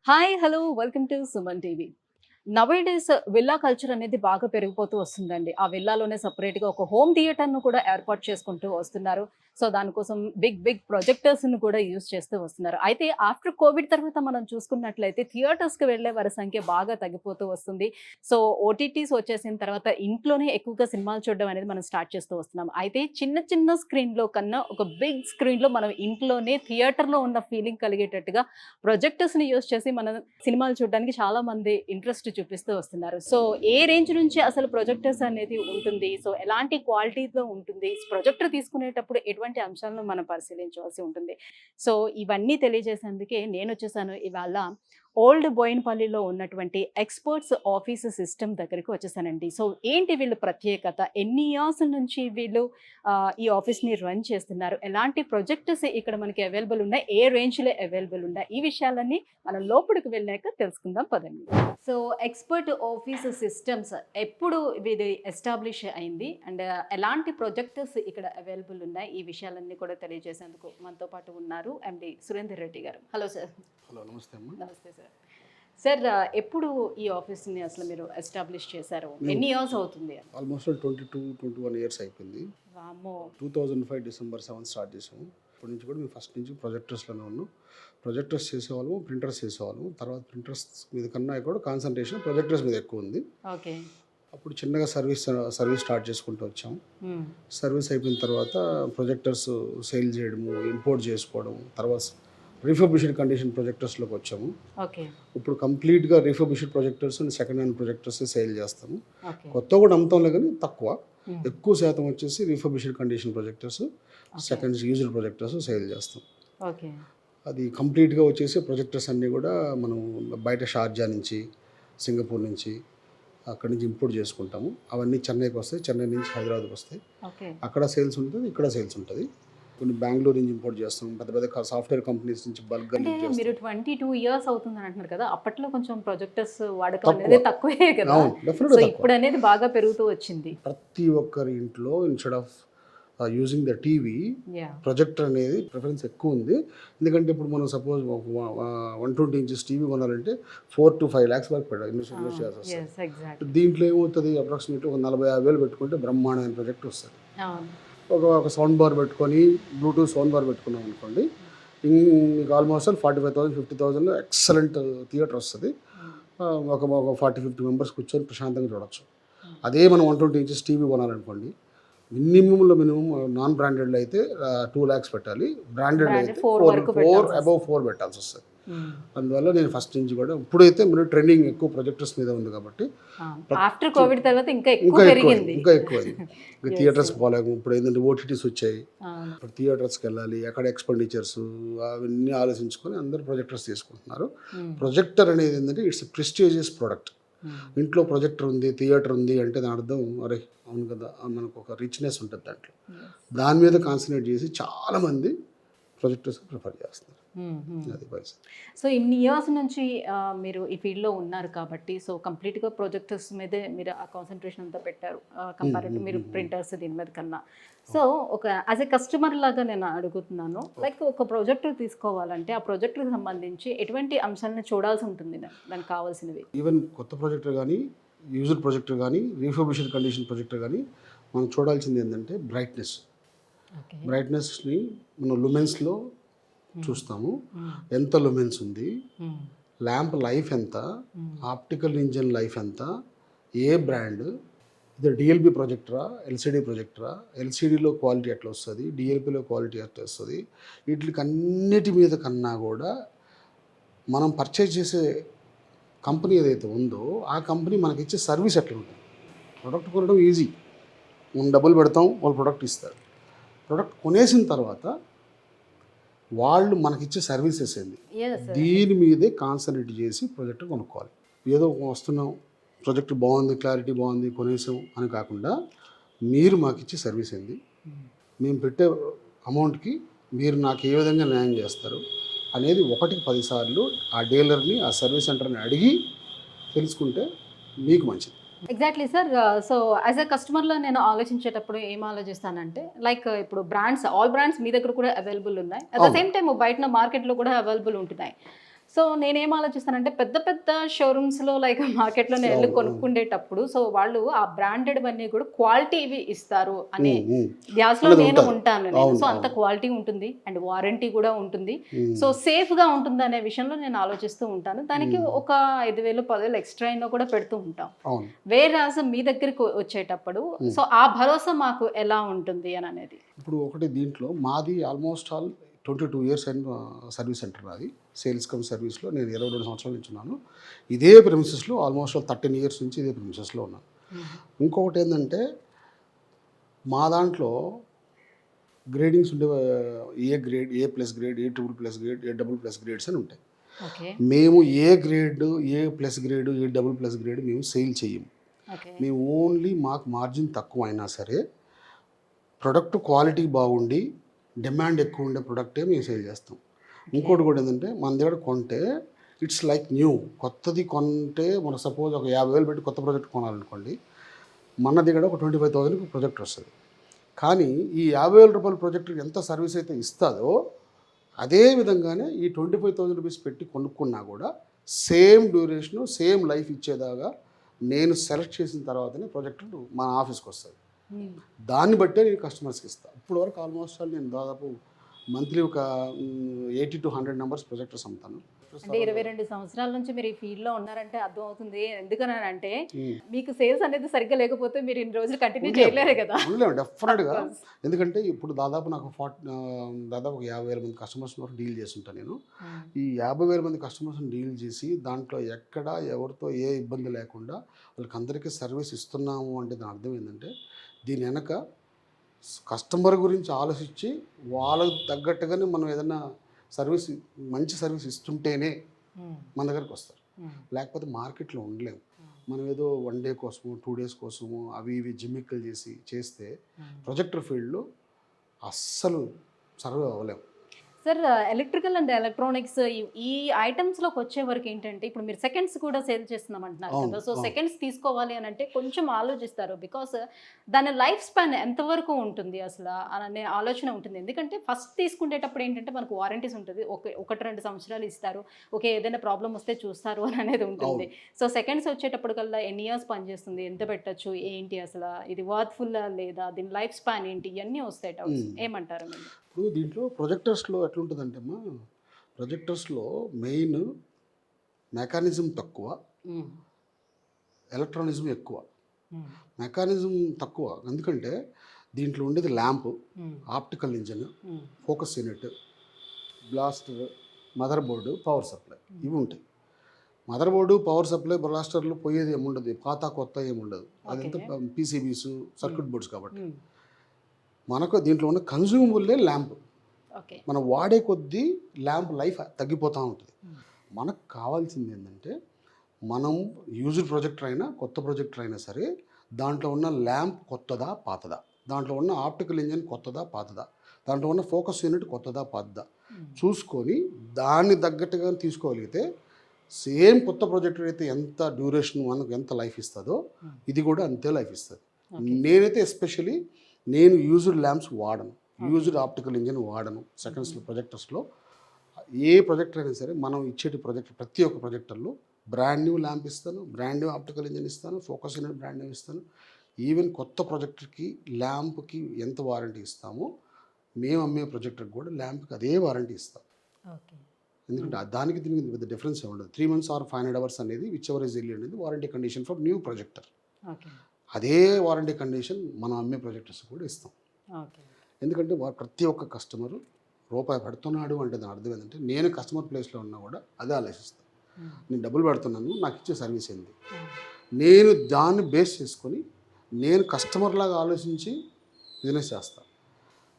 Hi hello welcome to Suman TV. Nowadays villa culture అనేది బాగా పెరిగిపోతూ వస్తుందండి. ఆ విల్లాలోనే సెపరేట్‌గా ఒక హోమ్ థియేటర్‌ను కూడా ఏర్పాటు చేసుకుంటూ వస్తున్నారు. సో, దానికోసం బిగ్ బిగ్ ప్రొజెక్టర్స్‌ని కూడా యూజ్ చేస్తూ వస్తున్నారు. అయితే ఆఫ్టర్ కోవిడ్ తర్వాత మనం చూసుకున్నట్లయితే థియేటర్స్‌కి వెళ్ళే వారి సంఖ్య బాగా తగ్గిపోతూ వస్తుంది. సో, ఓటీటీస్ వచ్చేసిన తర్వాత ఇంట్లోనే ఎక్కువగా సినిమాలు చూడడం అనేది మనం స్టార్ట్ చేస్తూ వస్తున్నాం. అయితే చిన్న చిన్న స్క్రీన్‌లో కన్నా ఒక బిగ్ స్క్రీన్‌లో మనం ఇంట్లోనే థియేటర్‌లో ఉన్న ఫీలింగ్ కలిగేటట్టుగా ప్రొజెక్టర్స్‌ని యూజ్ చేసి మనం సినిమాలు చూడడానికి చాలా మంది ఇంట్రెస్ట్ చూపిస్తూ వస్తున్నారు. సో, ఏ రేంజ్ నుంచి అసలు ప్రొజెక్టర్స్ అనేది ఉంటుంది? సో, ఎలాంటి క్వాలిటీతో ఉంటుంది? ప్రొజెక్టర్ తీసుకునేటప్పుడు ఎటువంటి అంశాలను మనం పరిశీలించవలసి ఉంటుంది? సో, ఇవన్నీ తెలియజేసేందుకే నేనొచ్చేసాను ఇవాళ ఓల్డ్ బోయినపల్లిలో ఉన్నటువంటి ఎక్స్‌పర్ట్స్ ఆఫీస్ సిస్టమ్ దగ్గరికి వచ్చేసానండి. సో, ఏంటి వీళ్ళ ప్రత్యేకత? ఎన్ని ఇయర్స్ నుంచి వీళ్ళు ఈ ఆఫీస్‌ని రన్ చేస్తున్నారు? ఎలాంటి ప్రొజెక్టర్స్ ఇక్కడ మనకి అవైలబుల్ ఉన్నాయి? ఏ రేంజ్‌లో అవైలబుల్ ఉన్నాయి? ఈ విషయాలన్నీ మనం లోపలికి వెళ్ళాక తెలుసుకుందాం పదండి. సో, ఎక్స్‌పర్ట్ ఆఫీస్ సిస్టమ్స్ ఎప్పుడు ఇది ఎస్టాబ్లిష్ అయింది? అండ్ ఎలాంటి ప్రొజెక్టర్స్ ఇక్కడ అవైలబుల్ ఉన్నాయి? ఈ విషయాలన్నీ కూడా తెలియజేసేందుకు మనతో పాటు ఉన్నారు ఎండీ సురేందర్ రెడ్డి గారు. Hello sir. హలో, నమస్తే అమ్మా. నమస్తే సార్. సార్ ఎప్పుడు ఈ ఆఫీస్‌ని అసలు మీరు ఎస్టాబ్లిష్ చేశారు? ఎన్ని ఇయర్స్ అవుతుంది? ఆల్మోస్ట్ 21 ఇయర్స్ అయిపోయింది. వామ్మో! 2005 డిసెంబర్ 7 స్టార్ట్ చేసాము. అప్పటి నుంచి కూడా మేము ఫస్ట్ నుంచి ప్రొజెక్టర్స్లోనే ఉన్నాం. ప్రొజెక్టర్స్ చేసేవాళ్ళము, ప్రింటర్స్ చేసేవాళ్ళము. తర్వాత ప్రింటర్స్ మీద కన్నా కూడా కాన్సన్ట్రేషన్ ప్రొజెక్టర్స్ మీద ఎక్కువ ఉంది. ఓకే. అప్పుడు చిన్నగా సర్వీస్ స్టార్ట్ చేసుకుంటూ వచ్చాం. సర్వీస్ అయిపోయిన తర్వాత ప్రొజెక్టర్స్ సేల్ చేయడము, ఇంపోర్ట్ చేసుకోవడం, తర్వాత రీఫర్బిష్డ్ కండిషన్ ప్రొజెక్టర్స్లోకి వచ్చాము. ఓకే. ఇప్పుడు కంప్లీట్గా refurbished projectors and second hand projectors sale చేస్తాము. ఓకే. కొత్త కూడా అమ్ముతాంలే కానీ తక్కువ. ఎక్కువ శాతం వచ్చేసి refurbished condition projectors, second used projectors sale చేస్తాం. ఓకే. అది కంప్లీట్గా వచ్చేసి ప్రొజెక్టర్స్ అన్నీ కూడా మనం బయట షార్జా నుంచి, సింగపూర్ నుంచి, అక్కడి నుంచి ఇంపోర్ట్ చేసుకుంటాము. అవన్నీ చెన్నైకి వస్తాయి, చెన్నై నుంచి హైదరాబాద్కి వస్తాయి. ఓకే. అక్కడ సేల్స్ ఉంటుంది, ఇక్కడ సేల్స్ ఉంటుంది. కొన్ని బెంగళూరు నుంచి ఇంపోర్ట్ చేస్తాం, పెద్ద పెద్ద సాఫ్ట్వేర్ కంపెనీస్ నుంచి బల్క్గా అంటే యూజ్ చేస్తాం. మీరు 22 ఇయర్స్ అవుతుందని అంటున్నారు కదా! అప్పట్లో కొంచెం ప్రొజెక్టర్స్ వాడకం అనేది తక్కువే కదా! అవును, సో, డెఫినెట్గా తక్కువ. ఇప్పుడు అనేది బాగా పెరుగుతూ వచ్చింది. ప్రతి ఒక్కరి ఇంట్లో instead of using the TV, yeah! Projector అనేది ప్రిఫరెన్స్ ఎక్కువ ఉంది. ఎందుకంటే ఇప్పుడు మనం సపోజ్ 120 ఇంచెస్ టీవీ కొనాలంటే 4 to 5 lakhs వరకు ఇన్వెస్ట్ చేయాల్సి వస్తుంది. Yes, exactly. దీంట్లో ఏమవుతుంది, అప్రాక్సిమేట్లీ ఒక 40,000 పెట్టుకుంటే బ్రహ్మాండమైన ప్రొజెక్ట్ వస్తుంది. అవును. ఒక సౌండ్ బార్ పెట్టుకొని, బ్లూటూత్ సౌండ్ బార్ పెట్టుకున్నాం అనుకోండి, మీకు ఆల్మోస్ట్ 45,000 50,000 ఎక్సలెంట్ థియేటర్ వస్తుంది. ఒక 40-50 మెంబర్స్ కూర్చొని ప్రశాంతంగా చూడొచ్చు. అదే మనం 120 ఇంచెస్ టీవీ కొనాలనుకోండి, మినిమం నాన్ బ్రాండెడ్లో అయితే 2 lakhs పెట్టాలి, బ్రాండెడ్ అయితే 4 పెట్టాల్సి వస్తుంది. అందువల్ల నేను ఫస్ట్ నుంచి కూడా ఇప్పుడైతే మీరు ట్రెండింగ్ ఎక్కువ ప్రొజెక్టర్స్ మీద ఉంది కాబట్టి ఆఫ్టర్ కోవిడ్ తర్వాత ఇంకా ఎక్కువ పెరిగింది. ఇంకా థియేటర్స్ పోలేము. ఇప్పుడు ఏంటంటే ఓటీటీస్ వచ్చాయి, ఇప్పుడు థియేటర్స్కి వెళ్ళాలి, అక్కడ ఎక్స్పెండిచర్స్ అవన్నీ ఆలోచించుకొని అందరూ ప్రొజెక్టర్స్ తీసుకుంటున్నారు. ప్రొజెక్టర్ అనేది ఏంటంటే ఇట్స్ ప్రెస్టీజియస్ ప్రోడక్ట్. ఇంట్లో ప్రొజెక్టర్ ఉంది, థియేటర్ ఉంది అంటే దాని అర్థం అరే అవును కదా, మనకు ఒక రిచ్నెస్ ఉంటుంది దాంట్లో. దాని మీద కాన్సన్ట్రేట్ చేసి చాలామంది ప్రొజెక్టర్స్ ప్రిఫర్ చేస్తున్నారు. అది పరిస్థితి. సో, ఇన్ని ఇయర్స్ నుంచి మీరు ఈ ఫీల్డ్లో ఉన్నారు కాబట్టి సో కంప్లీట్గా ప్రొజెక్టర్స్ మీదే మీరు ఆ కాన్సన్ట్రేషన్ అంతా పెట్టారు కంపేర్ టు మీరు ప్రింటర్స్ దీని మీద కన్నా. సో, ఒక యాజ్ ఎ కస్టమర్ లాగా నేను అడుగుతున్నాను, లైక్ ఒక ప్రొజెక్టర్ తీసుకోవాలంటే ఆ ప్రొజెక్టర్కి సంబంధించి ఎటువంటి అంశాలను చూడాల్సి ఉంటుంది దానికి కావాల్సినవి? ఈవెన్ కొత్త ప్రొజెక్టర్ కానీ, యూజ్డ్ ప్రొజెక్టర్ కానీ, రీఫర్బిష్డ్ కండిషన్ ప్రొజెక్టర్ కానీ మనం చూడాల్సింది ఏంటంటే బ్రైట్నెస్ని మనం లుమెన్స్లో చూస్తాము. ఎంత లుమెన్స్ ఉంది, ల్యాంప్ లైఫ్ ఎంత, ఆప్టికల్ ఇంజన్ లైఫ్ ఎంత, ఏ బ్రాండ్, ఇది డిఎల్బి ప్రొజెక్టరా, ఎల్సిడి ప్రొజెక్టరా, ఎల్సిడిలో క్వాలిటీ ఎట్లా వస్తుంది, డిఎల్పిలో క్వాలిటీ ఎట్లా వస్తుంది, వీటికి అన్నిటి మీద కన్నా కూడా మనం పర్చేజ్ చేసే కంపెనీ ఏదైతే ఉందో ఆ కంపెనీ మనకి ఇచ్చే సర్వీస్ ఎట్లా ఉంటుంది. ప్రొడక్ట్ కొనడం ఈజీ, మనం డబ్బులు పెడతాం, వాళ్ళు ప్రొడక్ట్ ఇస్తారు. ప్రొడక్ట్ కొనేసిన తర్వాత వాళ్ళు మనకిచ్చే సర్వీసెస్ ఏంది, దీని మీదే కాన్సన్ట్రేట్ చేసి ప్రాజెక్ట్ కొనుక్కోవాలి. ఏదో వస్తున్నాం, ప్రాజెక్ట్ బాగుంది, క్లారిటీ బాగుంది, కొనేసాం అని కాకుండా మీరు మాకు ఇచ్చే సర్వీస్ ఏంది, మేము పెట్టే అమౌంట్కి మీరు నాకు ఏ విధంగా న్యాయం చేస్తారు అనేది 1-10 సార్లు ఆ డీలర్ని, ఆ సర్వీస్ సెంటర్ని అడిగి తెలుసుకుంటే మీకు మంచిది. Exactly sir. So as a కస్టమర్లో నేను ఆలోచించేటప్పుడు ఏం ఆలోచిస్తానంటే, లైక్ ఇప్పుడు బ్రాండ్స్, ఆల్ బ్రాండ్స్ మీ దగ్గర కూడా అవైలబుల్ ఉన్నాయి, అట్ ద సేమ్ టైం బయట మార్కెట్లో కూడా అవైలబుల్ ఉంటున్నాయి. సో నేనేం ఆలోచిస్తానంటే పెద్ద పెద్ద షోరూమ్స్లో లైక్ మార్కెట్లో నేను వెళ్ళి కొనుక్కుండేటప్పుడు సో వాళ్ళు ఆ బ్రాండెడ్ అన్నీ కూడా క్వాలిటీవి ఇస్తారు అనే ధ్యాసలో నేను ఉంటాను నేను. సో అంత క్వాలిటీ ఉంటుంది అండ్ వారంటీ కూడా ఉంటుంది, సో సేఫ్గా ఉంటుంది అనే విషయంలో నేను ఆలోచిస్తూ ఉంటాను. దానికి ఒక 5,000 10,000 ఎక్స్ట్రా అయినా కూడా పెడుతూ ఉంటాం. వేరే మీ దగ్గరికి వచ్చేటప్పుడు సో ఆ భరోసా మాకు ఎలా ఉంటుంది అని అనేది. ఇప్పుడు ఒకటి దీంట్లో మాది ఆల్మోస్ట్ ఆల్ 22 ఇయర్స్ అయిన సర్వీస్ సెంటర్ నాది. సేల్స్ కమ్ సర్వీస్లో నేను 22 సంవత్సరాల నుంచి ఉన్నాను. ఇదే ప్రిమిసెస్లో ఆల్మోస్ట్ 13 ఇయర్స్ నుంచి ఇదే ప్రిమిసెస్లో ఉన్నాను. ఇంకొకటి ఏంటంటే మా దాంట్లో గ్రేడింగ్స్ ఉండే A grade, A plus grade, A triple plus grade, A double plus grades అని ఉంటాయి. మేము A grade, A plus grade, A double plus grade మేము సేల్ చేయము. మేము ఓన్లీ మాకు మార్జిన్ తక్కువ అయినా సరే ప్రొడక్ట్ క్వాలిటీ బాగుండి డిమాండ్ ఎక్కువ ఉండే ప్రొడక్టే మేము సేల్ చేస్తాం. ఇంకోటి కూడా ఏంటంటే మన దగ్గర కొంటే ఇట్స్ లైక్ న్యూ, కొత్తది కొంటే మన సపోజ్ ఒక 50,000 పెట్టి కొత్త ప్రాజెక్ట్ కొనాలనుకోండి, మన దగ్గర ఒక 25,000కి ప్రాజెక్ట్ వస్తుంది. కానీ ఈ 50,000 రూపాయల ప్రాజెక్ట్ ఎంత సర్వీస్ అయితే ఇస్తుందో అదే విధంగానే ఈ 25,000 రూపీస్ పెట్టి కొనుక్కున్నా కూడా సేమ్ డ్యూరేషను సేమ్ లైఫ్ ఇచ్చేదాకా నేను సెలెక్ట్ చేసిన తర్వాతనే ప్రాజెక్ట్ మన ఆఫీస్కి వస్తుంది. దాన్ని బట్టే నేను కస్టమర్స్కి ఇస్తాను. ఇప్పుడు వరకు ఆల్మోస్ట్ నేను దాదాపు మంత్లీ ఒక 80 to 100 నెంబర్స్ ప్రొజెక్టర్స్ అమ్ముతాను. అంటే 22 సంవత్సరాల నుంచి మీరు ఈ ఫీల్డ్లో ఉన్నారంటే అర్థం అవుతుంది. ఎందుకనంటే మీకు సేల్స్ అనేది సరిగ్గా లేకపోతే మీరు ఇన్ని రోజులు కంటిన్యూ చేయలేరు కదా. ఉండలేము డెఫినెట్గా. ఎందుకంటే ఇప్పుడు దాదాపు నాకు దాదాపు ఒక 50,000 మంది కస్టమర్స్ వరకు డీల్ చేస్తుంటాను నేను. ఈ 50,000 మంది కస్టమర్స్ని డీల్ చేసి దాంట్లో ఎక్కడ ఎవరితో ఏ ఇబ్బంది లేకుండా వాళ్ళకి అందరికీ సర్వీస్ ఇస్తున్నాము అంటే దాని అర్థం ఏంటంటే దీని వెనక కస్టమర్ గురించి ఆలోచించి వాళ్ళకు తగ్గట్టుగానే మనం ఏదైనా సర్వీస్ మంచి సర్వీస్ ఇస్తుంటేనే మన దగ్గరికి వస్తారు. లేకపోతే మార్కెట్లో ఉండలేము. మనం ఏదో 1 డే కోసము 2 days కోసము అవి ఇవి జిమ్మిక్కలు చేస్తే ప్రొజెక్టర్ ఫీల్డ్లో అస్సలు సర్వే అవ్వలేము. సార్ ఎలక్ట్రికల్ అండ్ ఎలక్ట్రానిక్స్ ఈ ఐటమ్స్లోకి వచ్చే వరకు ఏంటంటే ఇప్పుడు మీరు సెకండ్స్ కూడా సేల్ చేస్తున్నాం అంటున్నారు కదా. సో సెకండ్స్ తీసుకోవాలి అని అంటే కొంచెం ఆలోచిస్తారు, బికాస్ దాని లైఫ్ స్పాన్ ఎంతవరకు ఉంటుంది అసలు అనే ఆలోచన ఉంటుంది. ఎందుకంటే ఫస్ట్ తీసుకునేటప్పుడు ఏంటంటే మనకు వారంటీస్ ఉంటుంది, 1-2 సంవత్సరాలు ఇస్తారు, ఓకే ఏదైనా ప్రాబ్లం వస్తే చూస్తారు అని అనేది ఉంటుంది. సో సెకండ్స్ వచ్చేటప్పటికల్లా ఎన్ని ఇయర్స్ పనిచేస్తుంది, ఎంత పెట్టచ్చు, ఏంటి అసలు ఇది వర్త్ఫుల్ లేదా, దీని లైఫ్ స్పాన్ ఏంటి, ఇవన్నీ వస్తాయి డౌట్స్. ఏమంటారు మీరు? ఇప్పుడు దీంట్లో ప్రొజెక్టర్స్లో ఎట్లుంటుందంటే అమ్మా, ప్రొజెక్టర్స్లో మెయిన్ మెకానిజం తక్కువ, ఎలక్ట్రానిజం ఎక్కువ. మెకానిజం తక్కువ ఎందుకంటే దీంట్లో ఉండేది lamp, optical engine, focus unit, blaster, mother board, power supply ఇవి ఉంటాయి. మదర్ బోర్డు, పవర్ సప్లై, బ్లాస్టర్లు పోయేది ఏముండదు, పాత కొత్త ఏముండదు. అదంతా పీసీబీస్, సర్క్యూట్ బోర్డ్స్ కాబట్టి మనకు దీంట్లో ఉన్న కన్జ్యూమబుల్లే ల్యాంప్. మనం వాడే కొద్దీ ల్యాంప్ లైఫ్ తగ్గిపోతూ ఉంటుంది. మనకు కావాల్సింది ఏంటంటే మనం యూజ్డ్ ప్రొజెక్టర్ అయినా కొత్త ప్రొజెక్టర్ అయినా సరే దాంట్లో ఉన్న ల్యాంప్ కొత్తదా పాతదా, దాంట్లో ఉన్న ఆప్టికల్ ఇంజన్ కొత్తదా పాతదా, దాంట్లో ఉన్న ఫోకస్ యూనిట్ కొత్తదా పాతదా చూసుకొని దాన్ని తగ్గట్టుగా తీసుకోగలిగితే సేమ్ కొత్త ప్రొజెక్టర్ అయితే ఎంత డ్యూరేషన్ మనకు ఎంత లైఫ్ ఇస్తుందో ఇది కూడా అంతే లైఫ్ ఇస్తుంది. నేనైతే ఎస్పెషలీ నేను యూజ్డ్ ల్యాంప్స్ వాడను, యూజ్డ్ ఆప్టికల్ ఇంజిన్ వాడను. సెకండ్స్లో ప్రొజెక్టర్స్లో ఏ ప్రొజెక్టర్ అయినా సరే మనం ఇచ్చేటి ప్రొజెక్టర్ ప్రతి ఒక్క ప్రొజెక్టర్లో బ్రాండ్ న్యూ ల్యాంప్ ఇస్తాను, బ్రాండ్ న్యూ ఆప్టికల్ ఇంజిన్ ఇస్తాను, ఫోకస్ యూనిట్ బ్రాండ్ న్యూ ఇస్తాను. ఈవెన్ కొత్త ప్రొజెక్టర్కి ల్యాంప్కి ఎంత వారంటీ ఇస్తామో మేము అమ్మే ప్రొజెక్టర్కి కూడా ల్యాంప్కి అదే వారంటీ ఇస్తాం. ఎందుకంటే దానికి దీనికి పెద్ద డిఫరెన్స్ ఉండదు. 3 months or 500 hours అనేది విచ్ ఎవర్ ఇస్ ఎల్ అనేది warranty condition for new projector. అదే వారంటీ కండిషన్ మనం అమ్మే ప్రొజెక్టర్స్ కూడా ఇస్తాం. ఎందుకంటే ప్రతి ఒక్క కస్టమరు రూపాయి పెడుతున్నాడు అంటే దాని అర్థం ఏంటంటే నేను కస్టమర్ ప్లేస్లో ఉన్నా కూడా అదే ఆలోచిస్తాను. నేను డబ్బులు పెడుతున్నాను, నాకు ఇచ్చే సర్వీస్ ఏంది, నేను దాన్ని బేస్ చేసుకొని నేను కస్టమర్ లాగా ఆలోచించి బిజినెస్ చేస్తాను.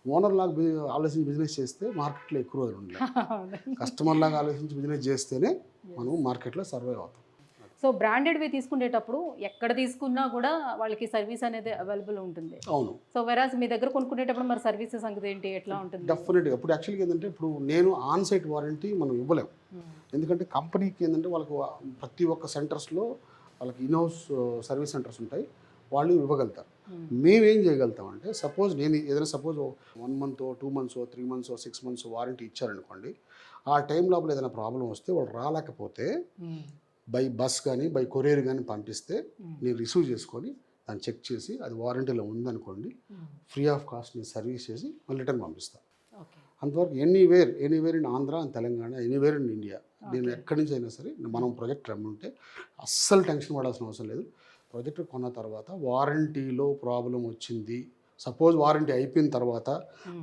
ఓనర్ లాగా ఆలోచించి బిజినెస్ చేస్తే మార్కెట్లో ఎక్కువ రోజులు ఉండలేదు. కస్టమర్ లాగా ఆలోచించి బిజినెస్ చేస్తేనే మనం మార్కెట్లో సర్వైవ్ అవుతాం. సో బ్రాండెడ్వి తీసుకునేటప్పుడు ఎక్కడ తీసుకున్నా కూడా వాళ్ళకి సర్వీస్ అనేది అవైలబుల్ ఉంటుంది. అవును. సో వెరాజ్ మీ దగ్గర కొనుక్కునేటప్పుడు మరి సర్వీసెస్ సంగతి ఏంటి, ఎట్లా ఉంటుంది? డెఫినెట్గా ఇప్పుడు యాక్చువల్గా ఏంటంటే ఇప్పుడు నేను ఆన్ సైట్ వారంటీ మనం ఇవ్వలేము. ఎందుకంటే కంపెనీకి ఏంటంటే వాళ్ళకు ప్రతి ఒక్క సెంటర్స్లో వాళ్ళకి ఇన్హౌస్ సర్వీస్ సెంటర్స్ ఉంటాయి, వాళ్ళు ఇవ్వగలుగుతారు. మేమేం చేయగలుగుతామంటే సపోజ్ నేను ఏదైనా 1 month 2 months 3 months 6 months warranty ఇచ్చారనుకోండి, ఆ టైం లోపల ఏదైనా ప్రాబ్లం వస్తే వాళ్ళు రాలేకపోతే బై బస్ కానీ బై కొరియర్ కానీ పంపిస్తే నేను రిసీవ్ చేసుకొని దాన్ని చెక్ చేసి అది వారంటీలో ఉందనుకోండి, ఫ్రీ ఆఫ్ కాస్ట్ నేను సర్వీస్ చేసి మళ్ళీ రిటర్న్ పంపిస్తాను. అంతవరకు anywhere in Andhra and Telangana, anywhere in India, నేను ఎక్కడి నుంచి అయినా సరే మనం ప్రాజెక్ట్ రమ్ముంటే అస్సలు టెన్షన్ పడాల్సిన అవసరం లేదు. ప్రాజెక్ట్ కొన్న తర్వాత వారంటీలో ప్రాబ్లం వచ్చింది, సపోజ్ వారంటీ అయిపోయిన తర్వాత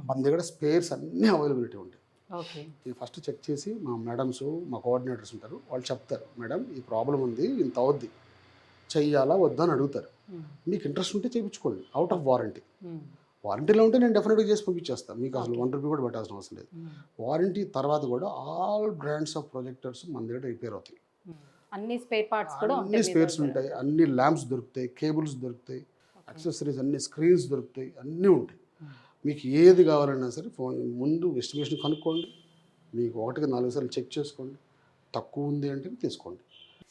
మన దగ్గర స్పేర్స్ అన్నీ అవైలబిలిటీ ఉంటాయి. ఇది ఫస్ట్ చెక్ చేసి మా మేడమ్స్, మా కోఆర్డినేటర్స్ ఉంటారు, వాళ్ళు చెప్తారు, మేడం ఈ ప్రాబ్లం ఉంది, ఇంత అవుద్ది, చెయ్యాలా వద్దా అని అడుగుతారు. మీకు ఇంట్రెస్ట్ ఉంటే చేయించుకోండి అవుట్ ఆఫ్ వారంటీ. వారంటీలో ఉంటే నేను డెఫినెట్గా చేసి పంపించేస్తాను, మీకు అసలు ₹1 కూడా పెట్టాల్సిన అవసరం లేదు. వారంటీ తర్వాత కూడా ఆల్ బ్రాండ్స్ ఆఫ్ ప్రొజెక్టర్స్ మన దగ్గర రిపేర్ అవుతాయి. అన్ని స్పేర్ పార్ట్స్ కూడా అన్ని స్పేర్స్ ఉంటాయి, అన్ని ల్యాంప్స్ దొరుకుతాయి, కేబుల్స్ దొరుకుతాయి, యాక్సెసరీస్ అన్ని స్క్రీన్స్ దొరుకుతాయి, అన్నీ ఉంటాయి. మీకు ఏది కావాలన్నా సరే ఫోన్ ముందు ఎస్టిమేషన్ కనుక్కోండి, మీకు 1-4 సార్లు చెక్ చేసుకోండి, తక్కువ ఉంది అంటే తీసుకోండి.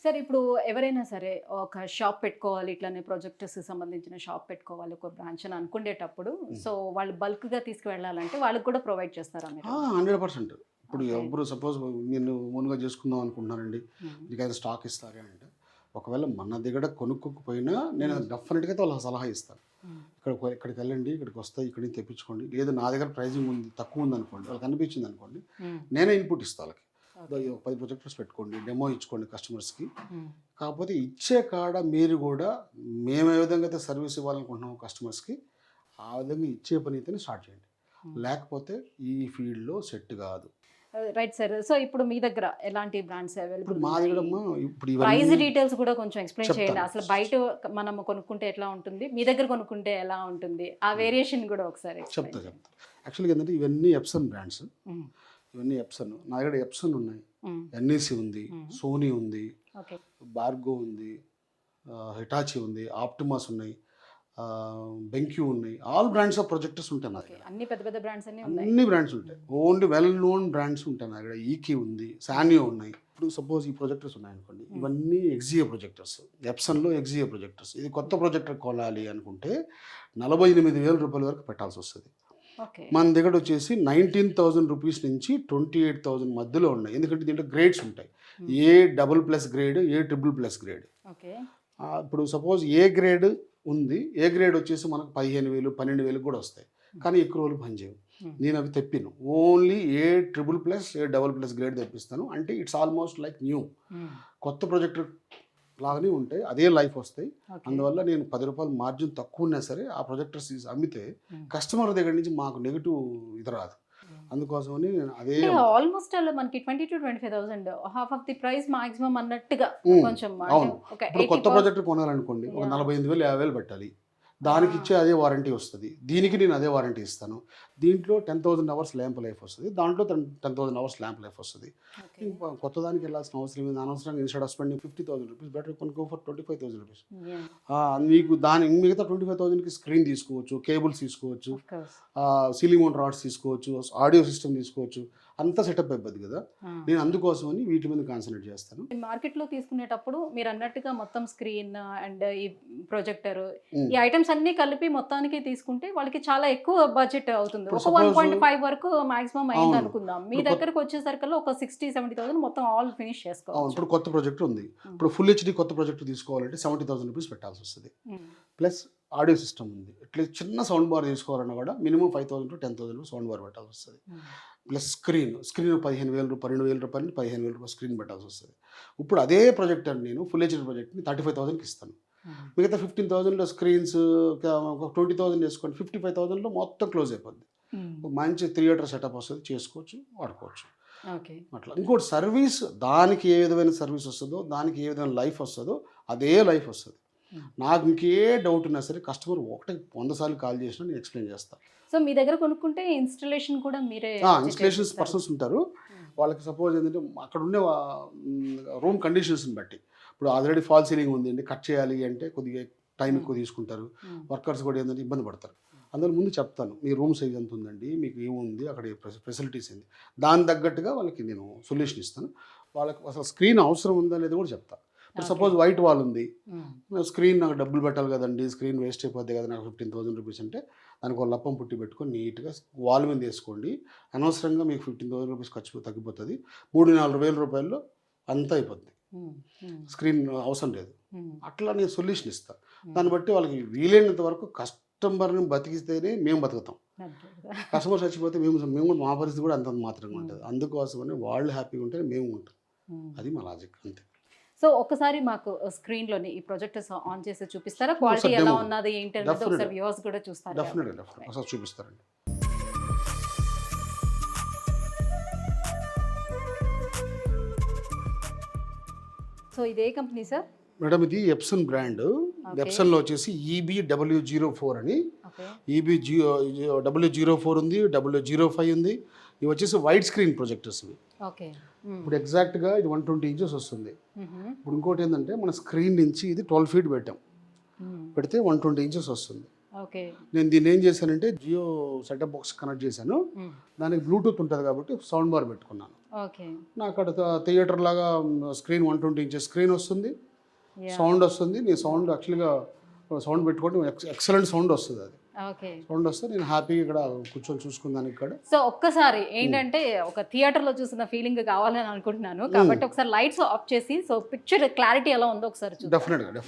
సార్ ఇప్పుడు ఎవరైనా సరే ఒక షాప్ పెట్టుకోవాలి, ఇట్లానే ప్రొజెక్టర్స్ సంబంధించిన షాప్ పెట్టుకోవాలి ఒక బ్రాంచ్ అని అనుకునేటప్పుడు, సో వాళ్ళు బల్క్గా తీసుకువెళ్ళాలంటే వాళ్ళకి కూడా ప్రొవైడ్ చేస్తారా మీరు? 100%. ఇప్పుడు ఎవరు సపోజ్ నేను ఓన్గా చేసుకుందాం అనుకుంటున్నానండి, మీకు అయితే స్టాక్ ఇస్తారా అంటే, ఒకవేళ మన దగ్గర కొనుక్కోకపోయినా నేను డెఫినెట్గా అయితే వాళ్ళకి సలహా ఇస్తాను. ఇక్కడికి వెళ్ళండి, ఇక్కడికి వస్తాయి, ఇక్కడికి తెప్పించుకోండి, లేదు నా దగ్గర ప్రైజింగ్ ఉంది తక్కువ ఉంది అనుకోండి, వాళ్ళకి అనిపించింది అనుకోండి, నేనే ఇన్పుట్ ఇస్తాను వాళ్ళకి, 10 ప్రొజెక్టర్స్ పెట్టుకోండి, డెమో ఇచ్చుకోండి కస్టమర్స్కి. కాకపోతే ఇచ్చే కాడ మీరు కూడా మేము ఏ విధంగా అయితే సర్వీస్ ఇవ్వాలనుకుంటున్నాము కస్టమర్స్కి, ఆ విధంగా ఇచ్చే పని అయితేనే స్టార్ట్ చేయండి, లేకపోతే ఈ ఫీల్డ్లో సెట్ కాదు. Right sir. సో ఇప్పుడు మీ దగ్గర ఎలాంటి బ్రాండ్స్ అవైలబుల్? మా దగ్గర ఇప్పుడు ప్రైస్ డీటెయిల్స్ కూడా కొంచెం ఎక్స్ప్లెయిన్ చేయండి. అసలు బయట మనం కొనుక్కుంటే ఎట్లా ఉంటుంది, మీ దగ్గర కొనుక్కుంటే ఎలా ఉంటుంది, ఆ వేరియేషన్ కూడా ఒకసారి చెప్తాను. యాక్చువల్గా ఏంటంటే ఇవన్నీ ఎప్సన్ బ్రాండ్స్, ఇవన్నీ ఎప్సన్. నా దగ్గర ఎప్సన్ ఉన్నాయి, ఎన్ఈసి ఉంది, సోనీ ఉంది, బార్గో ఉంది, హిటాచి ఉంది, ఆప్టిమాస్ ఉన్నాయి, బెంక్యూ ఉన్నాయి, ఆల్ బ్రాండ్స్ ఆఫ్ ప్రొజెక్టర్స్ ఉంటాయి నా దగ్గర. అన్ని పెద్ద పెద్ద బ్రాండ్స్ అన్ని బ్రాండ్స్ ఉంటాయి, ఓన్లీ వెల్ నోన్ బ్రాండ్స్ ఉంటాయి నా దగ్గర. ఈకీ ఉంది, సానియో ఉన్నాయి. ఇప్పుడు సపోజ్ ఈ ప్రొజెక్టర్స్ ఉన్నాయనుకోండి, ఇవన్నీ ఎక్జియో ప్రొజెక్టర్స్, ఎప్సన్లో ఎక్జియో ప్రొజెక్టర్స్. ఇది కొత్త ప్రొజెక్టర్ కొనాలి అనుకుంటే ₹48,000 వరకు పెట్టాల్సి వస్తుంది. మన దగ్గర వచ్చేసి 19,000 రూపీస్ నుంచి 28,000 మధ్యలో ఉన్నాయి, ఎందుకంటే దీంట్లో గ్రేడ్స్ ఉంటాయి, A++ గ్రేడ్, A++ గ్రేడ్. ఇప్పుడు సపోజ్ ఏ గ్రేడ్ ఉంది, ఏ గ్రేడ్ వచ్చేసి మనకు 15,000, 12,000 కూడా వస్తాయి, కానీ ఎక్కువ రోజులు పనిచేయవు. నేను అవి తెప్పిను, ఓన్లీ A++, A++ గ్రేడ్ తెప్పిస్తాను. అంటే ఇట్స్ ఆల్మోస్ట్ లైక్ న్యూ, కొత్త ప్రొజెక్టర్ లాగానే ఉంటాయి, అదే లైఫ్ వస్తాయి. అందువల్ల నేను ₹10 మార్జిన్ తక్కువ ఉన్నా సరే ఆ ప్రొజెక్టర్స్ అమ్మితే కస్టమర్ దగ్గర నుంచి మాకు నెగిటివ్ ఇది రాదు. అందుకోసమని నేను అదే ఆల్మోస్ట్ మనకి 20,000 to 25,000 half of the price maximum అన్నట్టుగా కొంచెం. అవును, ఇప్పుడు కొత్త ప్రొజెక్టర్ కొనాలనుకోండి ఒక 45,000, 50,000 పెట్టాలి, దానికి ఇచ్చే అదే వారంటీ వస్తుంది, దీనికి నేను అదే వారంటీ ఇస్తాను. దీంట్లో 10,000 అవర్స్ ల్యాంప్ లైఫ్ వస్తుంది, దాంట్లో 10,000 అవర్స్ ల్యాంప్ లైఫ్ వస్తుంది. కొత్త దానికి వెళ్ళాల్సిన అవసరం లేదు, అనవసరంగా instead of spending ₹50,000 better you can go for ₹25,000. మీకు దాని మిగతా 25,000కి స్క్రీన్ తీసుకోవచ్చు, కేబుల్స్ తీసుకోవచ్చు, సీలింగ్ మౌంట్ రాడ్స్ తీసుకోవచ్చు, ఆడియో సిస్టమ్ తీసుకోవచ్చు, అంతా సెటప్ అయిపోద్ది కదా. నేను అందుకోసమని వీటి మీద కాన్సన్ట్రేట్ చేస్తాను. మార్కెట్లో తీసుకునేటప్పుడు మీరు అన్నట్టుగా మొత్తం స్క్రీన్ అండ్ ఈ ప్రొజెక్టర్, ఈ ఐటమ్స్ అన్ని కలిపి మొత్తానికి తీసుకుంటే వాళ్ళకి చాలా ఎక్కువ బడ్జెట్ అవుతుంది. ఒక 1.5 వరకు మాక్సిమం అయింది అనుకుందాం. మీ దగ్గరకు వచ్చేసరికల్లా ఒక 60-70,000 మొత్తం ఆల్ ఫినిష్ చేసుకోవాలి. ఇప్పుడు కొత్త ప్రాజెక్ట్ ఉంది, ఇప్పుడు ఫుల్ హెచ్డి కొత్త ప్రాజెక్ట్ తీసుకోవాలంటే ₹70,000 పెట్టాల్సి వస్తుంది. ప్లస్ ఆడియో సిస్టమ్ ఉంది, ఇట్లా చిన్న సౌండ్ బార్ తీసుకోవాలన్నా కూడా మినిమం ₹5,000 to 10,000 సౌండ్ బార్ పెట్టాల్సి వస్తుంది. ప్లస్ స్క్రీన్ ₹15,000, ₹12,000, ₹15,000 స్క్రీన్ పెట్టాల్సి వస్తుంది. ఇప్పుడు అదే ప్రొజెక్టర్ నేను ఫుల్ హెచ్డి ప్రాజెక్ట్ని 35,000కి ఇస్తాను. మిగతా 15,000లో స్క్రీన్స్, ఒక 20,000 వేసుకోండి, 55,000లో మొత్తం క్లోజ్ అయిపోద్ది. మంచి థియేటర్ సెటప్ వస్తుంది, చేసుకోవచ్చు, వాడుకోవచ్చు. అట్లా ఇంకోటి సర్వీస్, దానికి ఏ విధమైన సర్వీస్ వస్తుందో, దానికి ఏ విధమైన లైఫ్ వస్తుందో అదే లైఫ్ వస్తుంది. నాకు ఇంకే డౌట్ ఉన్నా సరే కస్టమర్ 100 సార్లు కాల్ చేసినా నేను ఎక్స్ప్లెయిన్ చేస్తాను. సో మీ దగ్గర కొనుక్కుంటే ఇన్స్టలేషన్ కూడా మీరే? ఇన్స్టలేషన్స్ పర్సన్స్ ఉంటారు, వాళ్ళకి సపోజ్ ఏంటంటే అక్కడ ఉండే రూమ్ కండిషన్స్ని బట్టి, ఇప్పుడు ఆల్రెడీ ఫాల్ సీలింగ్ ఉంది అండి, కట్ చేయాలి అంటే కొద్దిగా టైం ఎక్కువ తీసుకుంటారు, వర్కర్స్ కూడా ఏంటంటే ఇబ్బంది పడతారు. అందులో ముందు చెప్తాను, మీ రూమ్ సైజ్ ఎంత ఉందండి, మీకు ఏముంది, అక్కడ ఫెసిలిటీస్ ఏంది, దాని తగ్గట్టుగా వాళ్ళకి నేను సొల్యూషన్ ఇస్తాను. వాళ్ళకి అసలు స్క్రీన్ అవసరం ఉందా అనేది కూడా చెప్తాను. ఇప్పుడు సపోజ్ వైట్ వాల్ ఉంది, స్క్రీన్ నాకు డబ్బులు పెట్టాలి కదండి, స్క్రీన్ వేస్ట్ అయిపోద్ది కదా నాకు 15,000 రూపీస్ అంటే దానికి ఒక లప్పం పుట్టి పెట్టుకొని నీట్గా వాల్ మీద వేసుకోండి. అనవసరంగా మీకు 15,000 రూపీస్ ఖర్చు తగ్గిపోతుంది. 3-4 వేల రూపాయల్లో అంతా అయిపోద్ది, స్క్రీన్ అవసరం లేదు. అట్లా నేను సొల్యూషన్ ఇస్తాను. దాన్ని బట్టి వాళ్ళకి వీలైనంత వరకు కస్టమర్ని బతికిస్తేనే మేము బతుకుతాం. కస్టమర్ చచ్చిపోతే మేము మా పరిస్థితి కూడా అంత మాత్రంగా ఉంటుంది. అందుకోసమని వాళ్ళు హ్యాపీగా ఉంటే మేము ఉంటాం. అది మా లాజిక్ అంతే. సో ఒక్కసారి మాకు స్క్రీన్ లోని ఈ ప్రొజెక్టర్స్ ఆన్ చేసి చూపిస్తారా, క్వాలిటీ ఎలా ఉన్నది ఏంటి అనేది ఒకసారి వ్యూవర్స్ కూడా చూస్తారు. డెఫినెట్గా ఒకసారి చూపిస్తారండి. సో ఇదే కంపెనీ సార్? మేడం ఇది ఎప్సన్ బ్రాండ్. ఎప్సన్లో వచ్చేసి EBW04 అని, EBW04 ఉంది, W05 ఉంది. ఇవి వచ్చేసి వైడ్ స్క్రీన్ ప్రొజెక్టర్స్ ఇవి. ఓకే. ఇప్పుడు ఎగ్జాక్ట్గా ఇది 120 ఇంచెస్ వస్తుంది. ఇప్పుడు ఇంకోటి ఏంటంటే మన స్క్రీన్ నుంచి ఇది 12 ఫీట్ పెట్టాం, పెడితే 120 ఇంచెస్ వస్తుంది. ఓకే. నేను దీన్ని ఏం చేశానంటే జియో సెటప్ బాక్స్ కనెక్ట్ చేశాను. దానికి బ్లూటూత్ ఉంటుంది కాబట్టి సౌండ్ బార్ పెట్టుకున్నాను. ఓకే. నాకు అక్కడ థియేటర్ లాగా స్క్రీన్ 120 ఇంచెస్ స్క్రీన్ వస్తుంది, సౌండ్ వస్తుంది. నేను సౌండ్ యాక్చువల్గా సౌండ్ పెట్టుకుంటే ఎక్సలెంట్ సౌండ్ వస్తుంది. అది ఓకే. సౌండ్ వస్తే నేను హ్యాపీగా ఇక్కడ కూర్చొని చూసుకున్నాను. ఇక్కడ సో ఒక్కసారి ఏంటంటే ఒక థియేటర్లో చూసిన ఫీలింగ్ కావాలని అనుకుంటున్నాను కాబట్టి ఒకసారి లైట్స్ ఆఫ్ చేసి సో పిక్చర్ క్లారిటీ ఎలా ఉందో ఒకసారి చూద్దాం. డెఫినెట్గా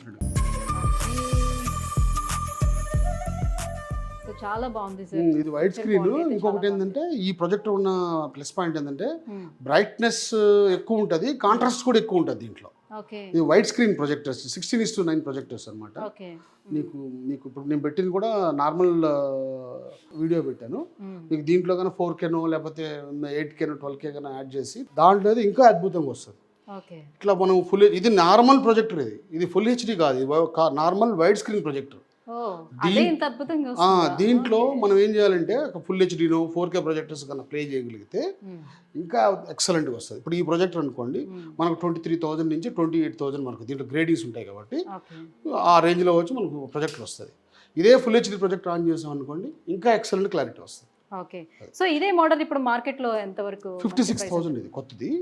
సో చాలా బాగుంది సార్. ఇది వైట్ స్క్రీన్. ఇంకొకటి ఏంటంటే ఈ ప్రొజెక్టర్ ఉన్న ప్లస్ పాయింట్ ఏంటంటే బ్రైట్నెస్ ఎక్కువ ఉంటుంది, కాంట్రాస్ట్ కూడా ఎక్కువ ఉంటుంది దీంట్లో. ఇది వైట్ స్క్రీన్ ప్రొజెక్టర్స్ 16:9 ప్రొజెక్టర్స్ అనమాట. మీకు ఇప్పుడు నేను పెట్టింది కూడా నార్మల్ వీడియో పెట్టాను. మీకు దీంట్లో కానీ 4Kనో లేకపోతే 8Kనో 12K కానీ యాడ్ చేసి దాంట్లో ఇంకా అద్భుతంగా వస్తుంది. ఇట్లా మనం ఇది నార్మల్ ప్రొజెక్టర్, ఇది ఫుల్ హెచ్డి కాదు, ఇది నార్మల్ వైడ్ స్క్రీన్ ప్రొజెక్టర్. దీంట్లో మనం ఏం చేయాలంటే ఫుల్ హెచ్డీనో 4K ప్రొజెక్టర్స్ కన్నా ప్లే చేయగలిగితే ఇంకా ఎక్సలెంట్గా వస్తుంది. ఇప్పుడు ఈ ప్రొజెక్టర్ అనుకోండి మనకు 23,000 నుంచి 28,000 మనకు దీంట్లో గ్రేడింగ్స్ ఉంటాయి కాబట్టి ఆ రేంజ్లో వచ్చి మనకు ప్రొజెక్టర్ వస్తుంది. ఇదే ఫుల్ హెచ్డీ ప్రొజెక్టర్ ఆన్ చేసాం అనుకోండి ఇంకా ఎక్సలెంట్ క్లారిటీ వస్తుంది. ఓకే. సో ఇదే మోడల్ ఇప్పుడు మార్కెట్లో ఎంత వరకు? 56,000 ఇది కొత్తది.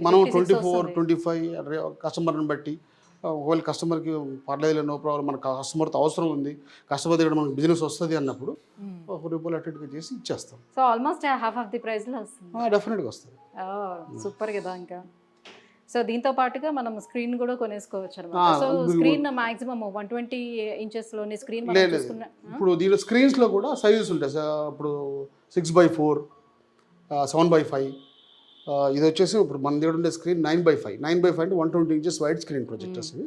మనం 24-25 కస్టమర్ని బట్టి ఒకవేళ కస్టమర్కి పర్లేదు నో ప్రాబ్లం, మన కస్టమర్తో అవసరం ఉంది, కస్టమర్ దగ్గర మనకు బిజినెస్ వస్తుంది అన్నప్పుడు ₹1 అటు చేసి ఇచ్చేస్తాం. So almost half of the ప్రైస్లో వస్తుంది. డెఫినెట్గా వస్తుంది. సూపర్ కదా. ఇంకా సో దీంతో పాటుగా మనం స్క్రీన్ కూడా కొనేసుకోవచ్చు అనమాట. సో స్క్రీన్ మాక్సిమం 120 ఇంచెస్లోని స్క్రీన్. ఇప్పుడు దీనిలో స్క్రీన్స్లో కూడా సైజెస్ ఉంటాయి సార్. ఇప్పుడు 6x4, 7x5. ఇది వచ్చేసి ఇప్పుడు మన దగ్గర ఉండే స్క్రీన్ 9x5 అంటే 120 ఇంచెస్ వైడ్ స్క్రీన్ ప్రొజెక్టర్స్ ఇవి.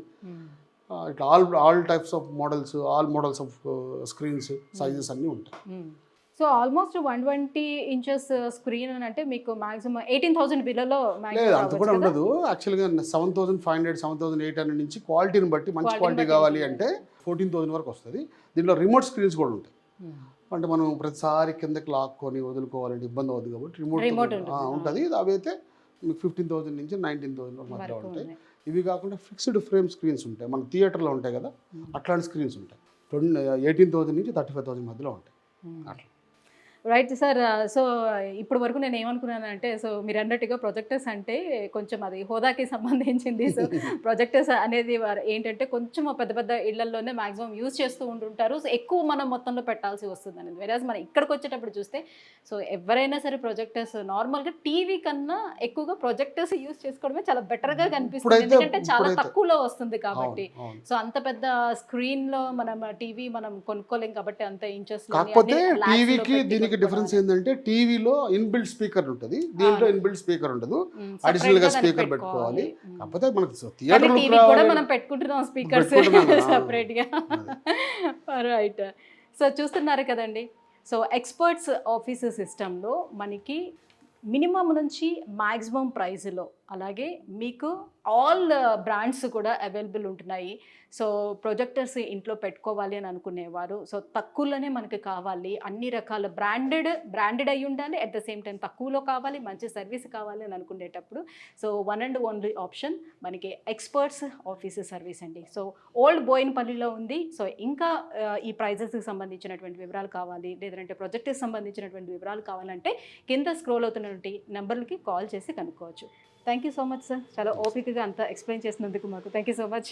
ఇట్లా all types of models, all models of screens sizes అన్నీ ఉంటాయి. సో ఆల్మోస్ట్ 120 ఇంచెస్ స్క్రీన్ అని అంటే మీకు మాక్సిమం 18,000 బిల్లలో లేదు, అంత కూడా ఉండదు. యాక్చువల్గా 7,500, 7,800 నుంచి క్వాలిటీని బట్టి మంచి క్వాలిటీ కావాలి అంటే 14,000 వరకు వస్తుంది. దీంట్లో రిమోట్ స్క్రీన్స్ కూడా ఉంటాయి. అంటే మనం ప్రతిసారి కిందకి లాక్కొని వదులుకోవాలంటే ఇబ్బంది అవుతుంది కాబట్టి రిమోట్ ఉంటుంది. అవి అయితే మీకు 15,000 నుంచి 19,000 మధ్యలో ఉంటాయి. ఇవి కాకుండా ఫిక్స్డ్ ఫ్రేమ్ స్క్రీన్స్ ఉంటాయి, మన థియేటర్లో ఉంటాయి కదా అట్లాంటి స్క్రీన్స్ ఉంటాయి. 18,000 నుంచి 35,000 మధ్యలో ఉంటాయి అట్లా. Right sir. సో ఇప్పుడు వరకు నేను ఏమనుకున్నానంటే సో మీరు అన్నట్టుగా ప్రొజెక్టర్స్ అంటే కొంచెం అది హోదాకి సంబంధించింది. సో ప్రొజెక్టర్స్ అనేది ఏంటంటే కొంచెం పెద్ద పెద్ద ఇళ్లలోనే మాక్సిమం యూజ్ చేస్తూ ఉంటుంటారు. సో ఎక్కువ మనం మొత్తంలో పెట్టాల్సి వస్తుంది అనేది. వేరేజ్ మనం ఇక్కడికి వచ్చేటప్పుడు చూస్తే సో ఎవరైనా సరే ప్రొజెక్టర్స్ నార్మల్గా టీవీ కన్నా ఎక్కువగా ప్రొజెక్టర్స్ యూజ్ చేసుకోవడమే చాలా బెటర్గా కనిపిస్తుంది. ఎందుకంటే చాలా తక్కువలో వస్తుంది కాబట్టి. సో అంత పెద్ద స్క్రీన్లో మనం టీవీ మనం కొనుక్కోలేం కాబట్టి అంత ఇంచెస్. డిఫరెన్స్ ఏంటంటే టీవీలో ఇన్బిల్డ్ స్పీకర్ ఉంటుంది, దీంట్లో ఇన్బిల్డ్ స్పీకర్ ఉండదు, అడిషనల్ గా స్పీకర్ పెట్టుకోవాలి. కాకపోతే మనకి థియేటర్ కూడా మనం పెట్టుకుంటున్నాం స్పీకర్స్ సెపరేట్ గా. రైట్. సో చూస్తున్నారు కదండి. సో ఎక్స్పర్ట్స్ ఆఫీస్ సిస్టంలో మనకి మినిమం నుంచి మ్యాక్సిమం ప్రైస్లో అలాగే మీకు ఆల్ బ్రాండ్స్ కూడా అవైలబుల్ ఉంటున్నాయి. సో ప్రొజెక్టర్స్ ఇంట్లో పెట్టుకోవాలి అని అనుకునేవారు సో తక్కువలోనే మనకి కావాలి, అన్ని రకాల బ్రాండెడ్ అయి ఉండాలి, అట్ ద సేమ్ టైం తక్కువలో కావాలి, మంచి సర్వీస్ కావాలి అని అనుకునేటప్పుడు so one and only option మనకి ఎక్స్పర్ట్స్ ఆఫీస్ సర్వీస్ అండి. సో ఓల్డ్ బోయిన్పల్లిలో ఉంది. సో ఇంకా ఈ ప్రైజెస్కి సంబంధించినటువంటి వివరాలు కావాలి లేదంటే ప్రొజెక్టర్కి సంబంధించినటువంటి వివరాలు కావాలంటే కింద స్క్రోల్ అవుతున్నటువంటి నెంబర్లకి కాల్ చేసి కనుక్కోవచ్చు. Thank you so much sir, చాలా ఓపికగా అంతా ఎక్స్ప్లెయిన్ చేసినందుకు మాకు. Thank you so much.